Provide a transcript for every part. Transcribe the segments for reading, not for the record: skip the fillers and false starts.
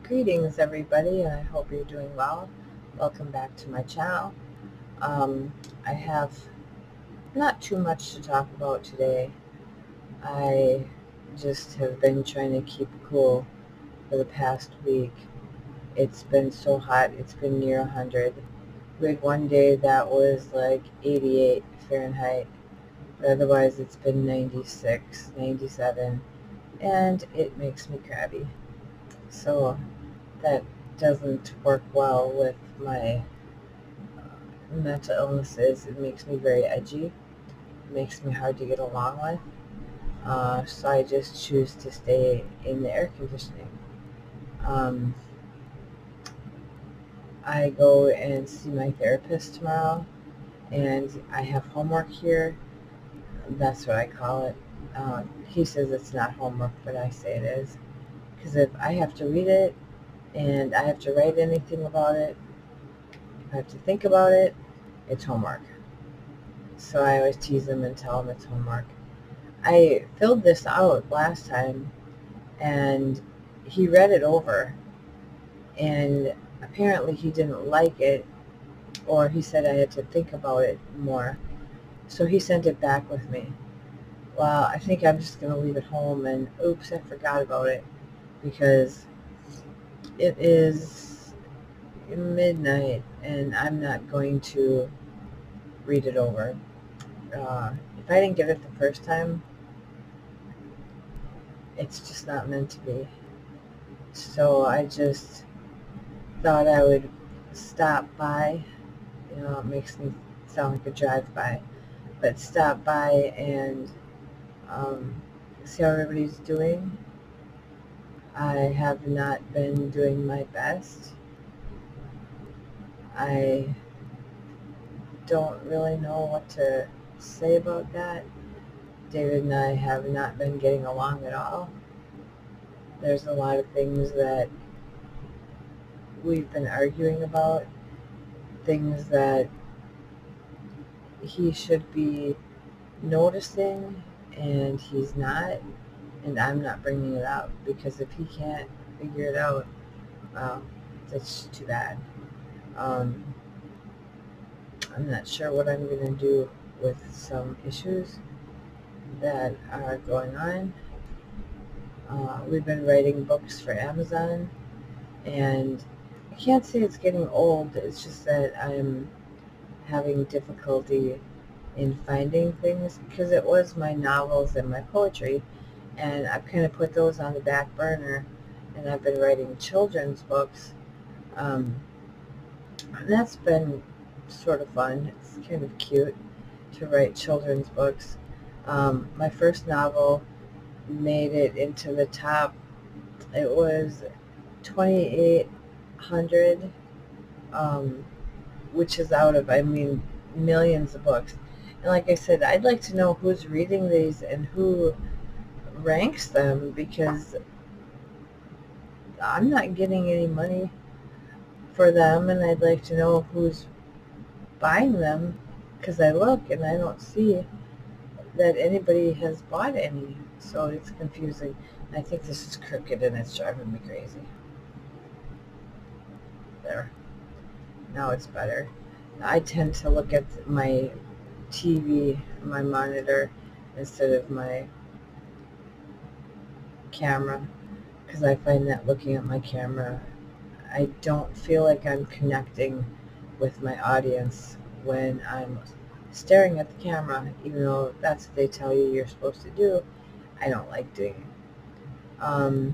Greetings, everybody, and I hope you're doing well. Welcome back to my channel. I have not too much to talk about today. I just have been trying to keep cool for the past week. It's been so hot, it's been near 100. We had one day that was like 88 Fahrenheit, but otherwise it's been 96, 97, and it makes me crabby. So that doesn't work well with my mental illnesses. It makes me very edgy. It makes me hard to get along with. So I just choose to stay in the air conditioning. Um, I go and see my therapist tomorrow, and I have homework here. That's what I call it. He says it's not homework, but I say it is. Because if I have to read it and I have to write anything about it, if I have to think about it, it's homework. So I always tease him and tell him it's homework. I filled this out last time and he read it over and apparently he didn't like it, or he said I had to think about it more. So he sent it back with me. Well, I think I'm just going to leave it home, and oops, I forgot about it because it is midnight and I'm not going to read it over. If I didn't get it the first time, it's just not meant to be. So I just thought I would stop by. It makes me sound like a drive-by, but stop by and see how everybody's doing. I have not been doing my best. I don't really know what to say about that. David and I have not been getting along at all. There's a lot of things that we've been arguing about, things that he should be noticing and he's not, and I'm not bringing it up because if he can't figure it out, well, that's too bad. I'm not sure what I'm going to do with some issues that are going on. We've been writing books for Amazon, and I can't say it's getting old, it's just that I'm having difficulty in finding things because it was my novels and my poetry, and I've kind of put those on the back burner, and I've been writing children's books. And that's been sort of fun. It's kind of cute to write children's books. My first novel made it into the top. It was 2,800, which is out of, millions of books. And like I said, I'd like to know who's reading these and who ranks them because I'm not getting any money for them, and I'd like to know who's buying them because I look and I don't see that anybody has bought any. So it's confusing. I think this is crooked and it's driving me crazy. There. Now it's better. I tend to look at my TV, my monitor, instead of my camera because I find that looking at my camera, I don't feel like I'm connecting with my audience when I'm staring at the camera, even though that's what they tell you you're supposed to do. I don't like doing it.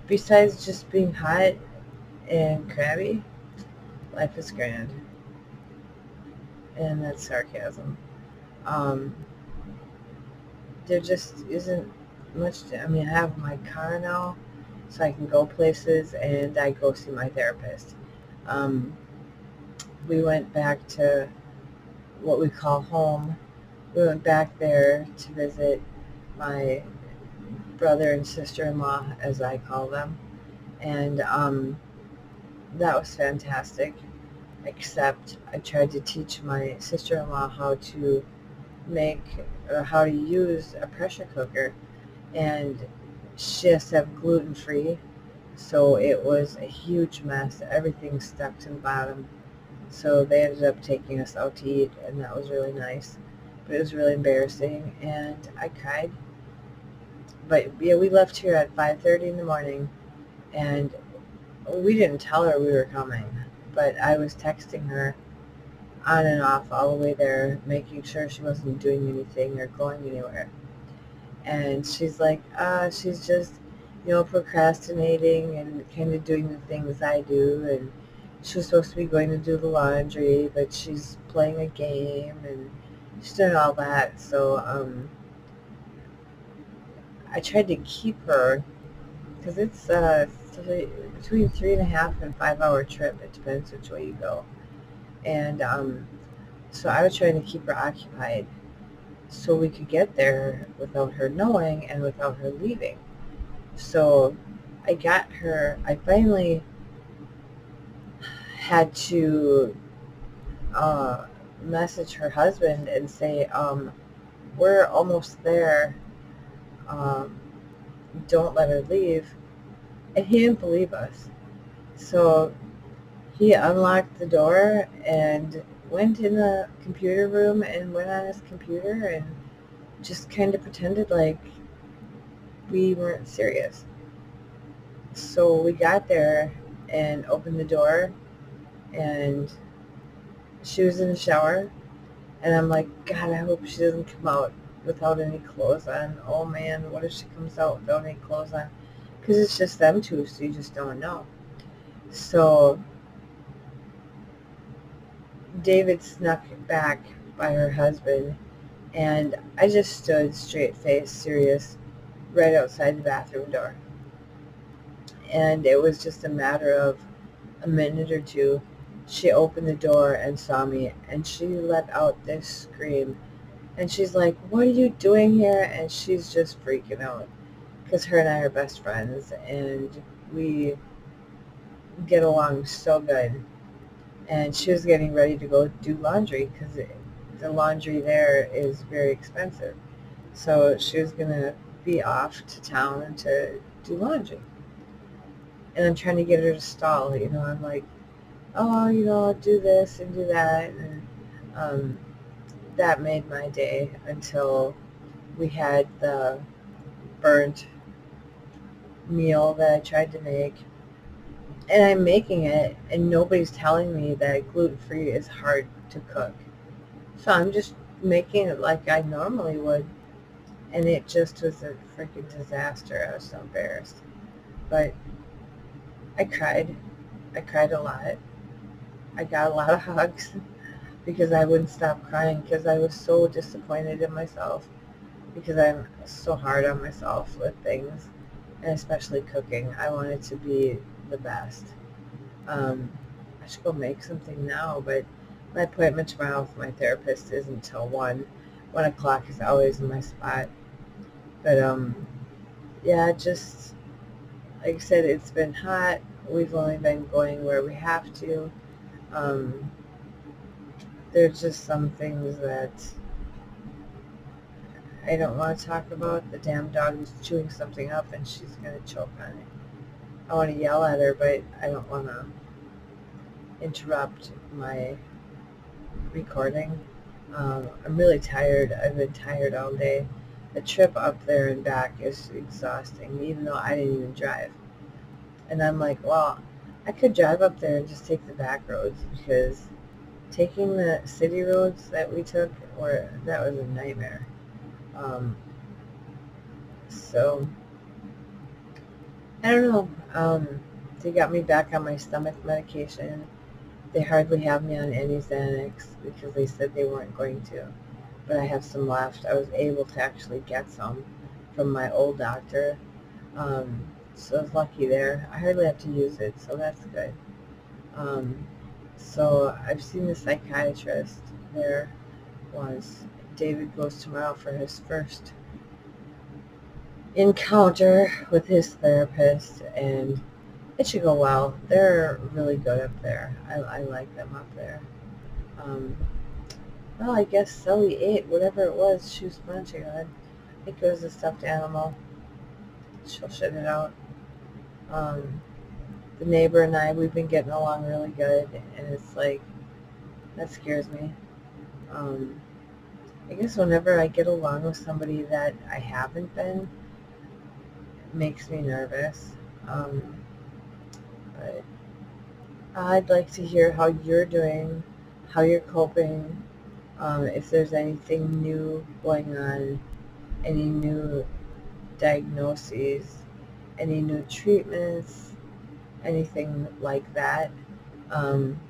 Besides just being hot and crabby, life is grand. And that's sarcasm. Um, there just isn't much I have my car now, so I can go places, and I go see my therapist. Um, we went back to what we call home. We went back there to visit my brother and sister-in-law, as I call them, and that was fantastic, except I tried to teach my sister-in-law how to make or how to use a pressure cooker, and she has to have gluten-free, so it was a huge mess. Everything stuck to the bottom. So they ended up taking us out to eat, and that was really nice. But it was really embarrassing, and I cried. But yeah, we left here at 5:30 in the morning, and we didn't tell her we were coming. But I was texting her on and off all the way there, making sure she wasn't doing anything or going anywhere. And she's like, she's just, procrastinating and kind of doing the things I do. And she was supposed to be going to do the laundry, but she's playing a game and she's doing all that. So I tried to keep her because it's between 3.5 and 5 hour trip. It depends which way you go. And so I was trying to keep her occupied so we could get there without her knowing and without her leaving. So I finally had to uh, message her husband and say, we're almost there. Um, don't let her leave. And he didn't believe us. So he unlocked the door and went in the computer room and went on his computer and just kind of pretended like we weren't serious. So we got there and opened the door, and she was in the shower, and I'm like, God, I hope she doesn't come out without any clothes on. Oh man, what if she comes out without any clothes on? Because it's just them two, so you just don't know. So David snuck back by her husband, and I just stood straight faced, serious, right outside the bathroom door. And it was just a matter of a minute or two. She opened the door and saw me, and she let out this scream. And she's like, what are you doing here? And she's just freaking out because her and I are best friends, and we get along so good. And she was getting ready to go do laundry because the laundry there is very expensive. So she was going to be off to town to do laundry. And I'm trying to get her to stall. I'm like, oh, I'll do this and do that. And um, that made my day until we had the burnt meal that I tried to make. And I'm making it, and nobody's telling me that gluten-free is hard to cook. So I'm just making it like I normally would. And it just was a freaking disaster. I was so embarrassed. But I cried. I cried a lot. I got a lot of hugs because I wouldn't stop crying because I was so disappointed in myself because I'm so hard on myself with things, and especially cooking. I want it to be the best. Um, I should go make something now, but my appointment tomorrow with my therapist isn't until 1. 1 o'clock is always in my spot. But yeah, just like I said, it's been hot. We've only been going where we have to. Um, there's just some things that I don't want to talk about. The damn dog is chewing something up and she's going to choke on it. I want to yell at her, but I don't want to interrupt my recording. I'm really tired. I've been tired all day. The trip up there and back is exhausting, even though I didn't even drive. And I'm like, well, I could drive up there and just take the back roads because taking the city roads that we took, that was a nightmare. Um, so I don't know. They got me back on my stomach medication. They hardly have me on any Xanax because they said they weren't going to. But I have some left. I was able to actually get some from my old doctor. So I was lucky there. I hardly have to use it, so that's good. Um, so I've seen the psychiatrist there once. David goes tomorrow for his first encounter with his therapist, and it should go well. They're really good up there. I like them up there. Um, well, I guess Sully ate whatever it was she was munching on. I think it was a stuffed animal. she'll shit it out. The neighbor and I, we've been getting along really good, and it's like, that scares me. I guess whenever I get along with somebody that I haven't been, it makes me nervous. But I'd like to hear how you're doing, how you're coping, if there's anything new going on, any new diagnoses, any new treatments, anything like that. Um,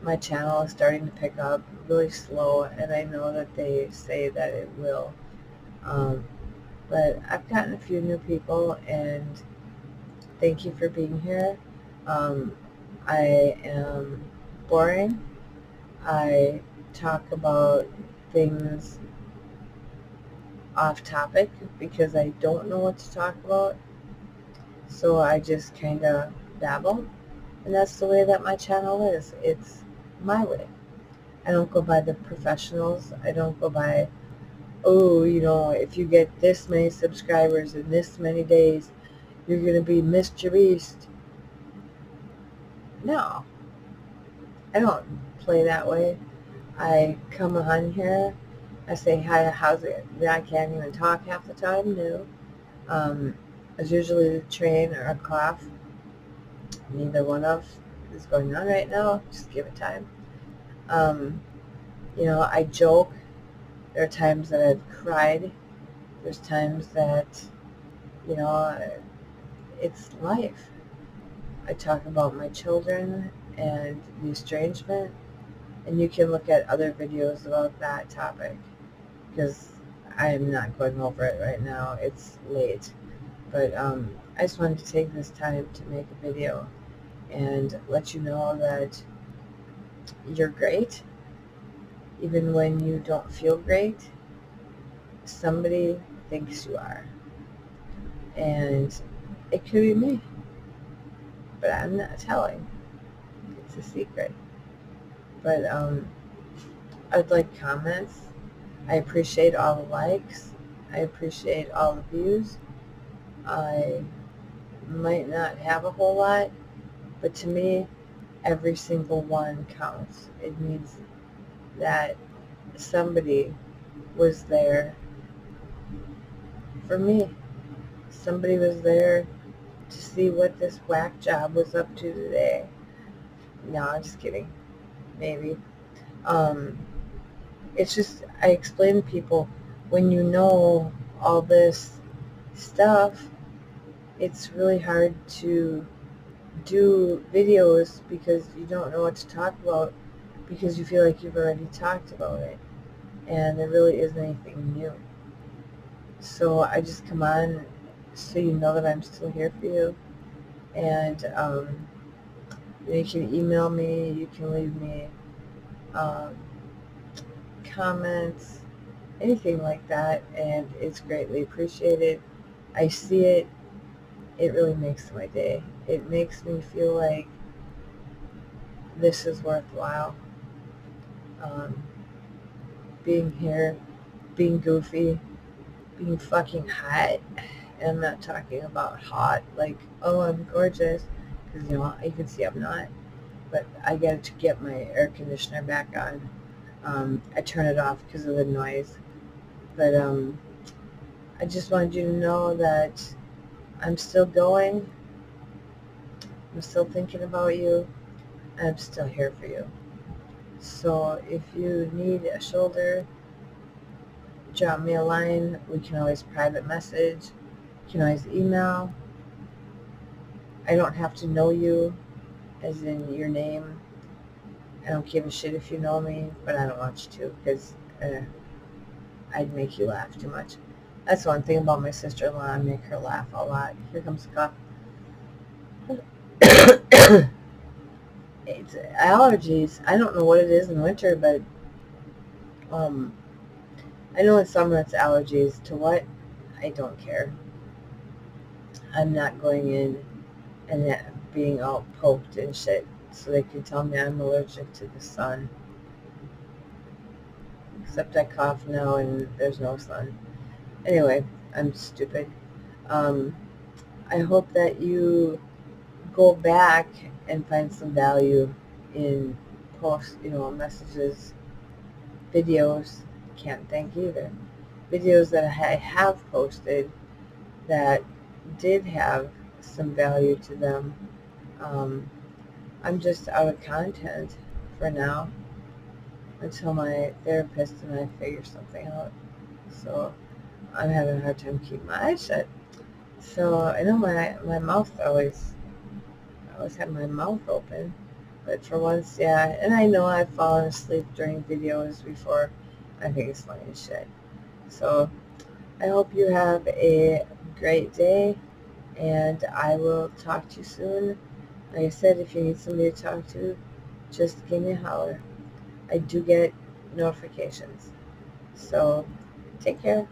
my channel is starting to pick up really slow, and I know that they say that it will. Um, but I've gotten a few new people, and thank you for being here. Um, I am boring. I talk about things off topic because I don't know what to talk about. So I just kind of babble. And that's the way that my channel is. It's my way. I don't go by the professionals. I don't go by, oh, if you get this many subscribers in this many days, you're going to be Mr. Beast. No, I don't play that way. I come on here, I say, hi, how's it? I can't even talk half the time, no. It's usually a train or a cough. Neither one of is going on right now. Just give it time. I joke. There are times that I've cried. There's times that, you know, it's life. I talk about my children and the estrangement, and you can look at other videos about that topic because I'm not going over it right now. It's late. But I just wanted to take this time to make a video and let you know that you're great. Even when you don't feel great, somebody thinks you are. And it could be me, but I'm not telling. It's a secret. But I'd like comments. I appreciate all the likes. I appreciate all the views. I might not have a whole lot, but to me, every single one counts. It means that somebody was there for me. Somebody was there to see what this whack job was up to today. No, I'm just kidding. Maybe. It's just, I explain to people, when you know all this stuff, it's really hard to do videos because you don't know what to talk about because you feel like you've already talked about it and there really isn't anything new. So I just come on so you know that I'm still here for you, and you can email me, you can leave me comments, anything like that, and it's greatly appreciated. I see it. It really makes my day. It makes me feel like this is worthwhile. Being here, being goofy, being fucking hot. And I'm not talking about hot like, oh, I'm gorgeous, because you can see I'm not. But I got to get my air conditioner back on. I turn it off because of the noise. But I just wanted you to know that I'm still going. I'm still thinking about you. And I'm still here for you. So if you need a shoulder, drop me a line. We can always private message. You can always email. I don't have to know you, as in your name. I don't give a shit if you know me, but I don't want you to because I'd make you laugh too much. That's one thing about my sister-in-law. I make her laugh a lot. Here comes the cough. It's allergies. I don't know what it is in winter, but I know in summer it's allergies. To what? I don't care. I'm not going in and being all poked and shit so they can tell me I'm allergic to the sun. Except I cough now and there's no sun. Anyway, I'm stupid. I hope that you go back and find some value in post, messages, videos. Can't think either. Videos that I have posted that did have some value to them. Um, I'm just out of content for now until my therapist and I figure something out. So I'm having a hard time keeping my eyes shut. So I know my mouth I always have my mouth open, but for once, yeah. And I know I've fallen asleep during videos before. I think it's funny as shit. So I hope you have a great day, and I will talk to you soon. Like I said, if you need somebody to talk to, just give me a holler. I do get notifications. So take care.